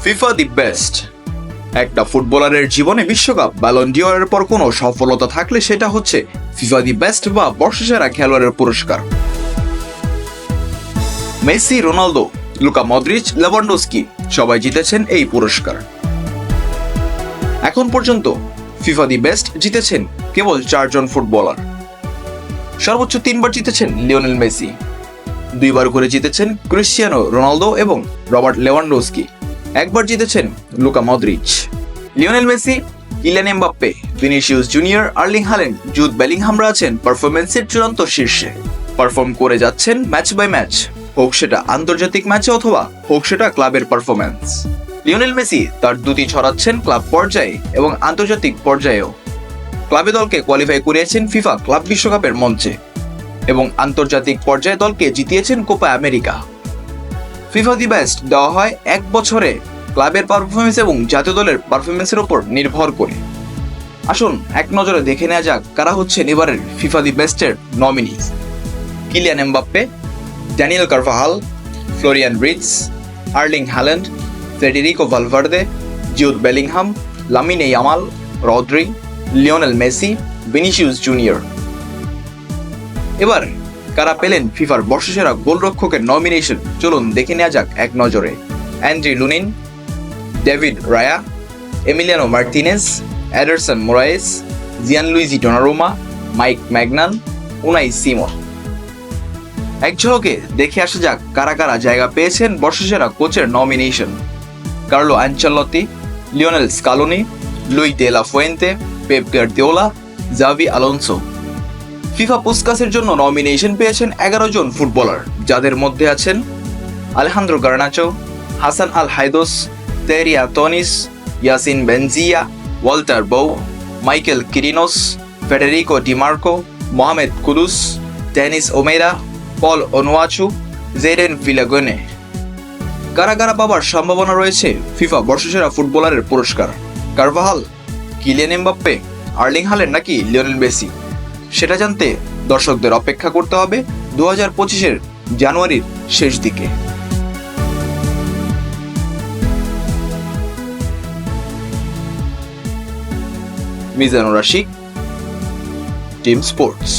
FIFA the best. একটা ফুটবলারের জীবনে বিশ্বকাপ, ব্যালন ডিওরের পর কোনো সফলতা থাকলে সেটা হচ্ছে ফিফা দি বেস্ট বা বর্ষসেরা খেলোয়াড়ের পুরস্কার। Messi, Ronaldo, Luka Modric, Lewandowski সবাই জিতেছেন এই পুরস্কার। এখন পর্যন্ত ফিফা দি বেস্ট জিতেছেন কেবল 4 জন ফুটবলার। সর্বোচ্চ 3বার জিতেছেন লিওনেল মেসি, 2বার করে জিতেছেন ক্রিস্টিয়ানো রোনালদো এবং রবার্ট লেভানডস্কি, 1বার জিতেছেন Luka Modric. Lionel Messi, Kylian Mbappe, Vinicius Junior, Erling Haaland, Jude বেলিংহামরা আছেন পারফরম্যান্সের চূড়ান্ত শীর্ষে। পারফর্ম করে যাচ্ছেন ম্যাচ বাই ম্যাচ, হোক সেটা আন্তর্জাতিক ম্যাচে অথবা হোক সেটা ক্লাবের পারফরম্যান্স। লিওনেল মেসি তার দুটি ছড়াচ্ছেন ক্লাব পর্যায়ে এবং আন্তর্জাতিক পর্যায়েও। ক্লাবে দলকে কোয়ালিফাই করিয়েছেন ফিফা ক্লাব বিশ্বকাপের মঞ্চে এবং আন্তর্জাতিক পর্যায়ে দলকে জিতিয়েছেন Copa America. FIFA the best দেওয়া হয় 1 বছরে ক্লাবের পারফরমেন্স এবং জাতীয় দলের পারফরমেন্সের উপর নির্ভর করে। আসুন এক নজরে দেখে নেওয়া যাক কারা হচ্ছেন এবারের ফিফা দি বেস্টের nominees. Kylian Mbappe, Daniel Carvajal, Florian Wirtz, Erling Haaland, Federico Valverde, Jude Bellingham, Lamine Yamal, Rodri, Lionel Messi, Vinicius Junior. এবার কারা পেলেন ফিফার বর্ষসেরা গোলরক্ষকের নমিনেশন, চলুন দেখে নেওয়া যাক এক নজরে। Andriy Lunin, David Raya, Emiliano Martinez, Ederson Moraes, Gianluigi Donnarumma, Mike Maignan, Unai Simon. এক ঝলকে দেখে আসা যাক কারা কারা জায়গা পেয়েছেন বর্ষসেরা কোচের nomination. Carlo Ancelotti, Lionel Scaloni, Luis de la Fuente, Pep Guardiola, জাভি আলোনসো। ফিফা পুস্কাসের জন্য নমিনেশন পেয়েছেন 11 জন ফুটবলার, যাদের মধ্যে আছেন Alejandro Garnacho, Hassan Al Haydos, Terry Antonis, Yassine Benzia, Walter Bou, Michael Kirinos, Federico Dimarco, Mohammed Kudus, Denis Omedi, Paul Onuachu, Jayden Villagone. কারা কারা পাবার সম্ভাবনা রয়েছে ফিফা বর্ষসেরা ফুটবলারের পুরস্কার? Carvajal, Kylian Mbappe, Erling Haaland নাকি লিওনেল মেসি? সেটা জানতে দর্শকদের অপেক্ষা করতে হবে 2025-এর জানুয়ারির শেষ দিকে। Mizanur Rasik, team sports.